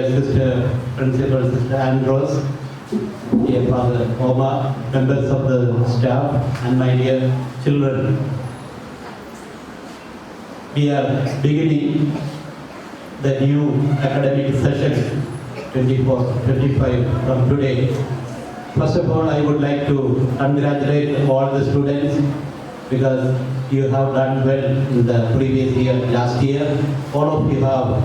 dear sister, Principal Sister Andros, dear Father Oma, members of the staff, and my dear children. We are beginning the new academic session 24-25 from today. First of all, I would like to congratulate all the students because you have done well in the previous year, last year. All of you have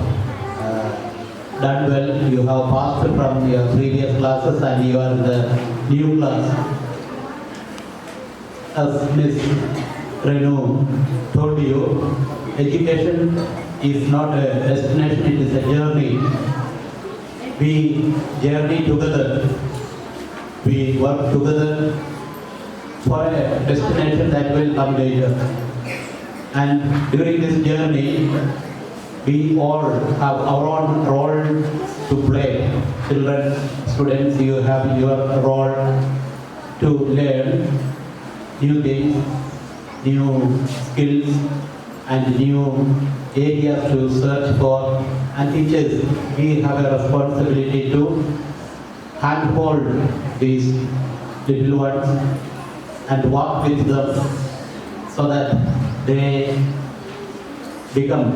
done well. You have passed from your previous classes and you are in the new class. As Ms. Renu told you, education is not a destination, it is a journey. We journey together. We work together for a destination that will come later. And during this journey, we all have our own role to play. Children, students, you have your role to learn new things, new skills, and new areas to search for. And teachers, we have a responsibility to handhold these little ones and walk with them so that they become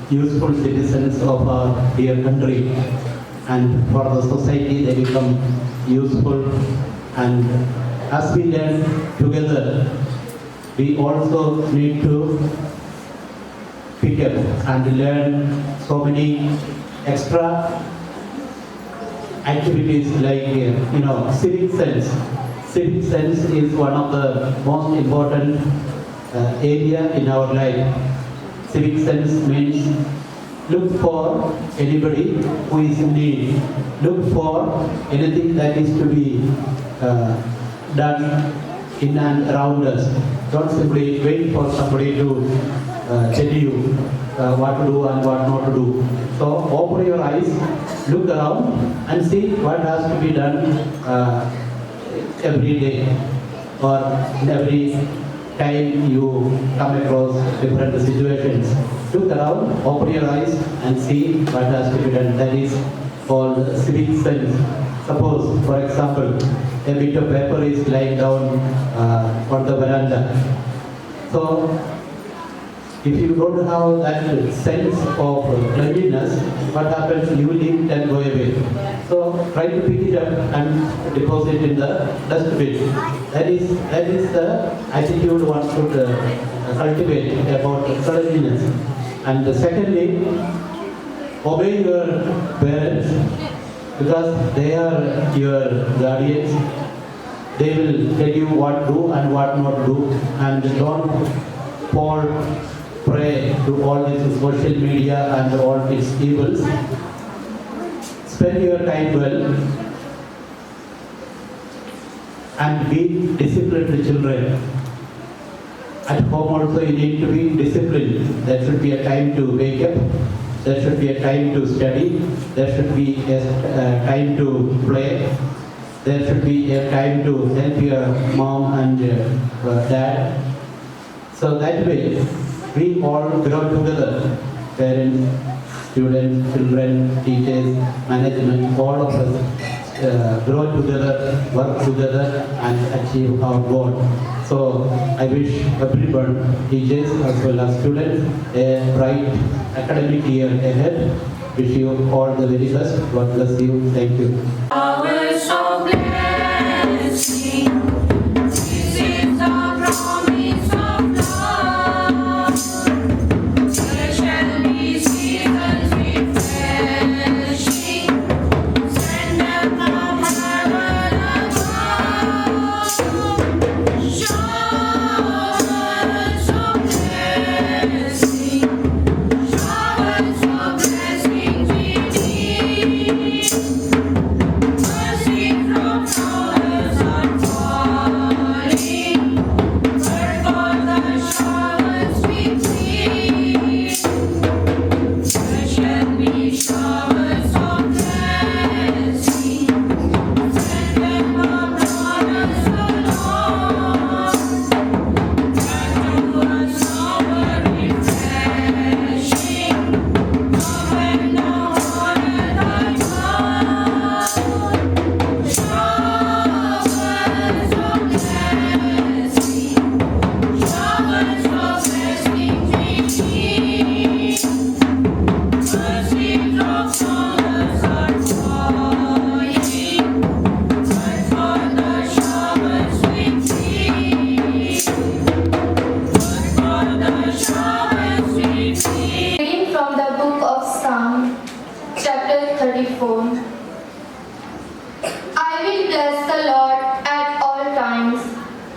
useful citizens of our dear country, and for the society they become useful. And as we learn together, we also need to pick up and learn so many extra activities like civic sense. Civic sense is one of the most important area in our life. Civic sense means look for anybody who is in need. Look for anything that is to be done in and around us. Don't simply wait for somebody to tell you what to do and what not to do. So open your eyes, look around and see what has to be done every day or every time you come across different situations. Look around, open your eyes and see what has to be done. That is called civic sense. Suppose, for example, a bit of paper is lying down on the veranda. So, if you don't have that sense of cleanliness, what happens? You leave it and go away. So try to pick it up and deposit in the dustbin. That is the attitude one should cultivate about cleanliness. And secondly, obey your parents because they are your guardians. They will tell you what to do and what not to do, and don't fall prey to all this social media and all its evils. Spend your time well and be disciplined children. At home also you need to be disciplined. There should be a time to wake up. There should be a time to study. There should be a time to play. There should be a time to help your mom and dad. So that way, we all grow together, parents, students, children, teachers, management, all of us grow together, work together and achieve our goal. So I wish everyone, teachers as well as students, a bright academic year ahead. Wish you all the very best. God bless you. Thank you. Hours of blessing, this is our promise of love. There shall be seasons refreshing, send them from heaven above. Showers of blessing, showers of blessing we need.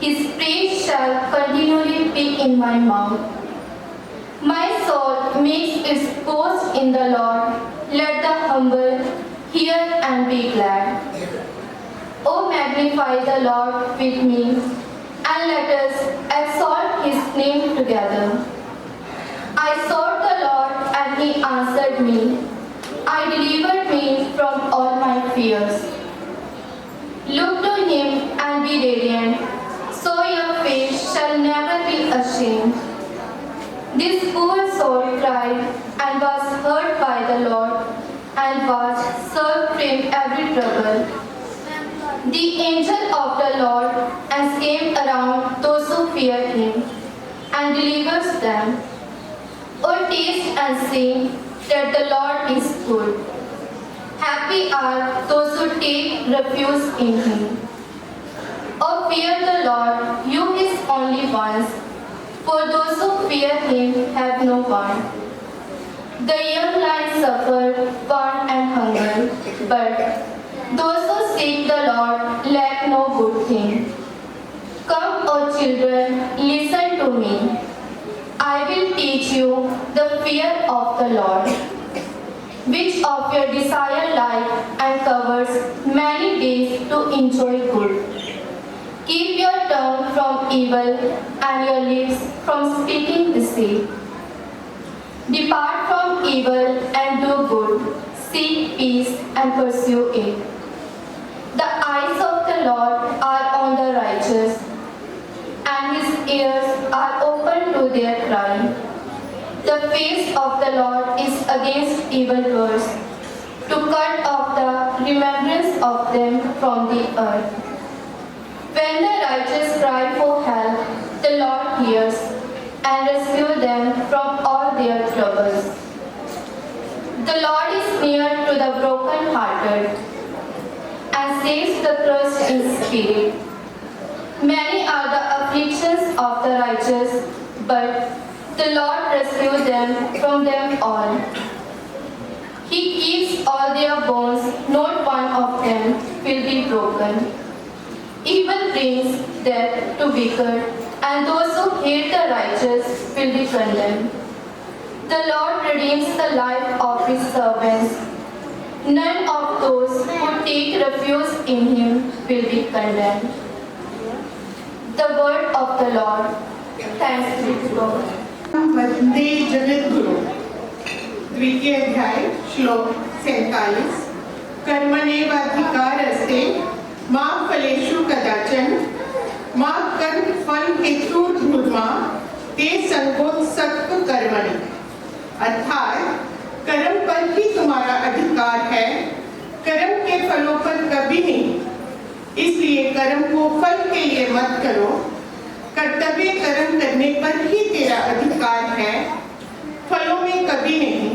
His praise shall continually be in my mouth. My soul makes its boast in the Lord. Let the humble hear and be glad. O magnify the Lord with me, and let us exalt his name together. I sought the Lord, and he answered me. I delivered me from all my fears. Look to him and be radiant, so your face shall never be ashamed. This poor soul cried and was heard by the Lord, and was served in every trouble. The angel of the Lord encamps around those who fear him, and delivers them. O taste and see that the Lord is good. Happy are those who take refuge in him. O fear the Lord, you his only ones, for those who fear him have no want. The young lions suffer want and hunger, but those who seek the Lord lack no good thing. Come, O children, listen to me. I will teach you the fear of the Lord. Which of your desire life and covers many days to enjoy good. Keep your tongue from evil and your lips from speaking deceit. Depart from evil and do good. Seek peace and pursue it. The eyes of the Lord are on the righteous, and his ears are open to their cry. The face of the Lord is against evildoers, to cut off the remembrance of them from the earth. When the righteous cry for help, the Lord hears and rescues them from all their troubles. The Lord is near to the broken-hearted and saves the crushed in spirit. Many are the afflictions of the righteous, but the Lord rescues them from them all. He keeps all their bones, not one of them will be broken. Evil brings death to wicked, and those who hate the righteous will be condemned. The Lord redeems the life of his servants. None of those who take refuge in him will be condemned. The word of the Lord. Thanks be to God. वंदे जगत गुरु द्वितीय अध्याय श्लोक 47 कर्मण्येवाधिकारस्ते मा फलेषु कदाचन मा कर्म फल हेतुर्भूर्मा ते संगोत्सक्त कर्मणि। अर्थात कर्म पर ही तुम्हारा अधिकार है, कर्म के फलों पर कभी नहीं। इसलिए कर्म को फल के लिए मत करो। कर्तव्य कर्म करने पर ही तेरा अधिकार है, फलों में कभी नहीं।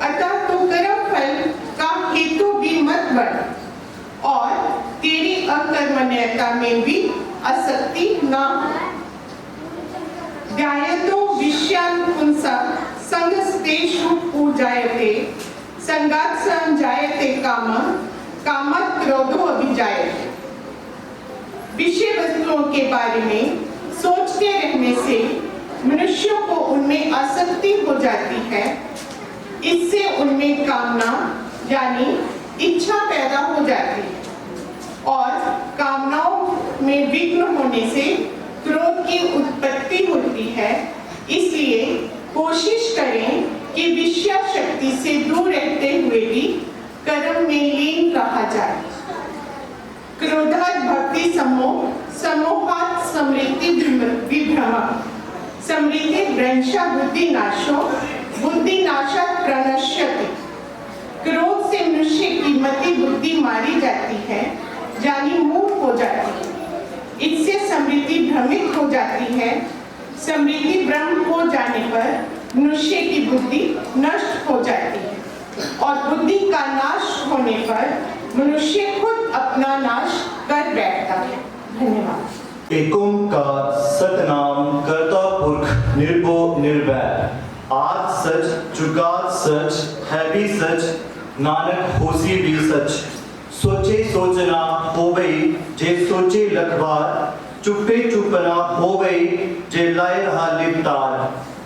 अतः तो कर्म फल का हेतु भी मत बन और तेरी अकर्मण्यता में भी आसक्ति न हो। ध्यायतो विषयानुपुंसा संगस्तेषु पूजायते संगात् संजायते कामः कामात् क्रोधो अभिजायते। विषय वस्तुओं के बारे में सोचते रहने से मनुष्यों को उनमें आसक्ति हो जाती है। इससे उनमें कामना यानी इच्छा पैदा हो जाती है और कामनाओं में विघ्न होने से क्रोध की उत्पत्ति होती है। इसलिए कोशिश करें कि विषय शक्ति से दूर रहते हुए भी कर्म में लीन रहा जाए। क्रोधात् भक्ति समोह समोहात् स्मृति विभ्रमः स्मृति भ्रंशा बुद्धि नाशो बुद्धि नाशात् प्रणश्यति। क्रोध से मनुष्य की मति बुद्धि मारी जाती है, यानी मूर्ख हो जाती है। इससे स्मृति भ्रमित हो जाती है। स्मृति भ्रम हो जाने पर मनुष्य की बुद्धि नष्ट हो जाती है और बुद्धि का नाश होने पर मनुष्य खुद अपना नाश कर बैठता है। धन्यवाद। एक ओंकार सतनाम करता पुरख निर्भो निर्वैर। आज सच जुगाद सच है भी सच नानक होसी भी सच। सोचे सोचना होवई जे सोचे लख बार चुप्पे चुपना हो गई जे लाए रहा लिपतार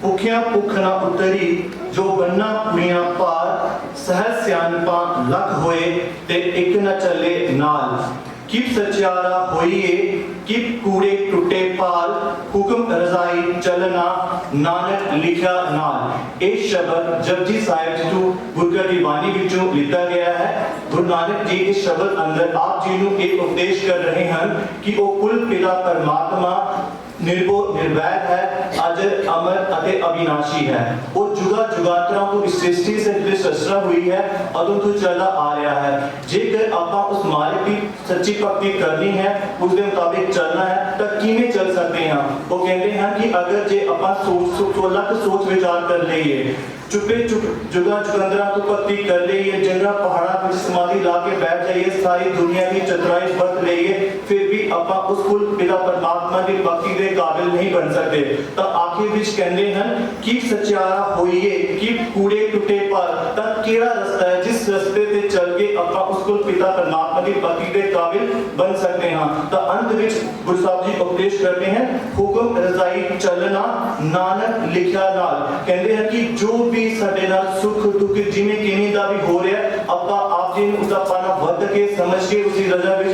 भुखिया भुख ना उतरी जो बन्ना पुड़ियां पार सहज सियानपा लख होए ते एक न चले नाल किप सचियारा होइए किप कूड़े टुटे पाल हुक्म रजाई चलना नानक लिखा नाल ਇਹ ਸ਼ਬਦ ਜਪਜੀ ਸਾਹਿਬ ਜੀ ਤੋਂ ਗੁਰਗੱਦੀ ਦੀ ਬਾਣੀ ਵਿੱਚੋਂ ਲਿੱਤਾ ਗਿਆ ਹੈ ਗੁਰੂ ਨਾਨਕ ਜੀ ਇਸ ਸ਼ਬਦ ਅੰਦਰ ਆਪ ਜੀ ਨੂੰ ਇਹ ਉਪਦੇਸ਼ ਕਰ ਰਹੇ ਹਨ ਕਿ ਉਹ ਕੁੱਲ ਪਿਤਾ ਪਰਮਾਤਮਾ निर्भो निर्वैर है अजर अमर अते अविनाशी है वो जुगा जुगांतरां तो इस सृष्टि से जो सृष्टा हुई है अदों तो चला आ रहा है जेकर आपां उस मालिक की सच्ची भक्ति करनी है उसके मुताबिक चलना है तो किवें चल सकते हैं वो कहते हैं कि अगर जे आपां सोच विचार कर लईए चुपे चुप जुगा जुगंदरा तो भक्ति कर लईए जंगला पहाड़ा में समाधि ला के बैठ जाइए सारी दुनिया की चतुराई बरत लईए फिर भी आपां उस कुल पिता परमात्मा की भक्ति के काबिल नहीं बन सकते तो आखिर विच कहते हैं कि सच्चारा होइए कि कूड़े टुटे पर तक केड़ा रास्ता है जिस रास्ते पे चल के आपां उस कुल पिता परमात्मा की भक्ति के काबिल बन सकते हैं तो अंत विच गुरु साहब जी उपदेश करते हैं हुक्म रजाई चलना नानक लिखा नाल कहते हैं कि जो भी ਸਾਡੇ ਨਾਲ ਸੁਖ ਦੁੱਖ ਜਿਵੇਂ ਕਿਵੇਂ ਦਾ ਵੀ ਹੋ ਰਿਹਾ ਆਪਾਂ ਆਪ ਜੀ ਨੂੰ ਉਸਦਾ ਪਾਣਾ ਵੱਧ ਕੇ ਸਮਝ ਕੇ ਉਸਦੀ ਰਜ਼ਾ ਵਿੱਚ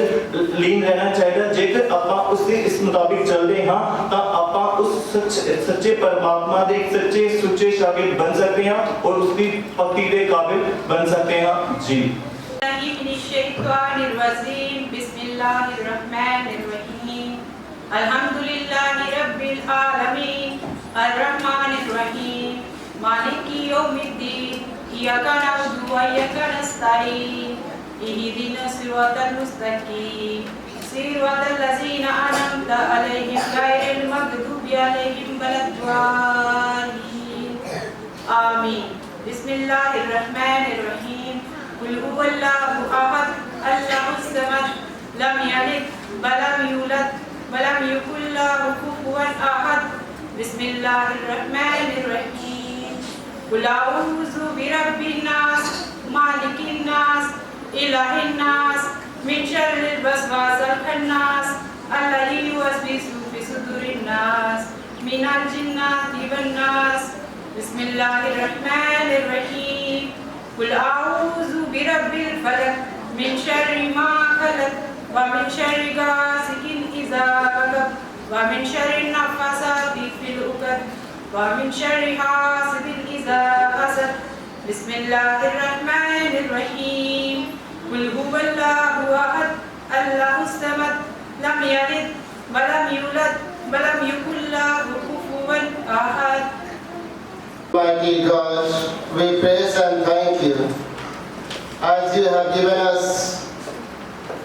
ਲੀਨ ਰਹਿਣਾ ਚਾਹੀਦਾ ਜੇਕਰ ਆਪਾਂ ਉਸਦੇ ਇਸ ਮੁਤਾਬਿਕ ਚੱਲਦੇ ਹਾਂ ਤਾਂ ਆਪਾਂ ਉਸ ਸੱਚੇ ਪਰਮਾਤਮਾ ਦੇ ਇੱਕ ਸੱਚੇ ਸੁੱਚੇ ਸ਼ਾਗਿਰਦ ਬਣ ਸਕਦੇ ਹਾਂ ਔਰ ਉਸਦੀ ਭਗਤੀ ਦੇ ਕਾਬਿਲ ਬਣ ਸਕਦੇ ਹਾਂ ਜੀ अल्हम्दुलिल्लाहि रब्बिल आलमीन अर्रहमानिर रहीम मालिकी यौमिद्दीन इय्याका नअबुदु व इय्याका नस्तईन इहदिनास सिरातल मुस्तकीम सिरातल लज़ीना अनअमता अलैहिम गैरिल मग़दूबि अलैहिम वलद्दालीन आमीन बिस्मिल्लाहिर रहमानिर रहीम कुल हुवल्लाहु अहद अल्लाहुस समद लम यलिद व lam yulad ولم يكن له كفوا أحد بسم الله الرحمن الرحيم قل أعوذ برب الناس مالك الناس إله الناس من شر الوسواس الخناس الذي يوسوس في صدور الناس من الجنة والناس بسم الله الرحمن الرحيم قل أعوذ برب الفلق من شر ما خلق ومن شر غاسق إذا وقب ومن شر النفاثات في العقد ومن شر حاسد إذا حسد بسم الله الرحمن الرحيم قل هو الله أحد الله الصمد لم يلد ولم يولد ولم يكن له كفوا أحد. Mighty God, we praise and thank you as you have given us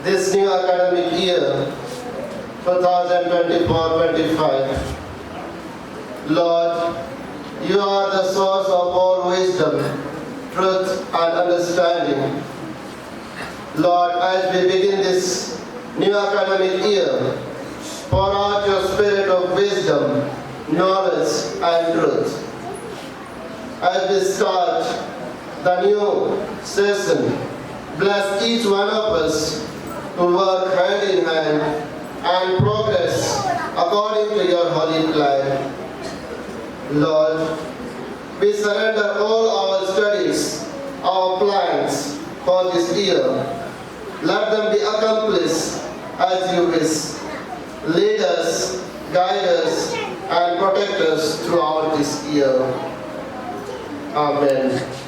this new academic year 2024-25. Lord, you are the source of all wisdom, truth and understanding. Lord, as we begin this new academic year, pour out your spirit of wisdom, knowledge and truth. As we start the new session, bless each one of us to work hand in hand and progress according to your holy plan. Lord, we surrender all our studies, our plans for this year. Let them be accomplished as you wish. Lead us, guide us, and protect us throughout this year. Amen.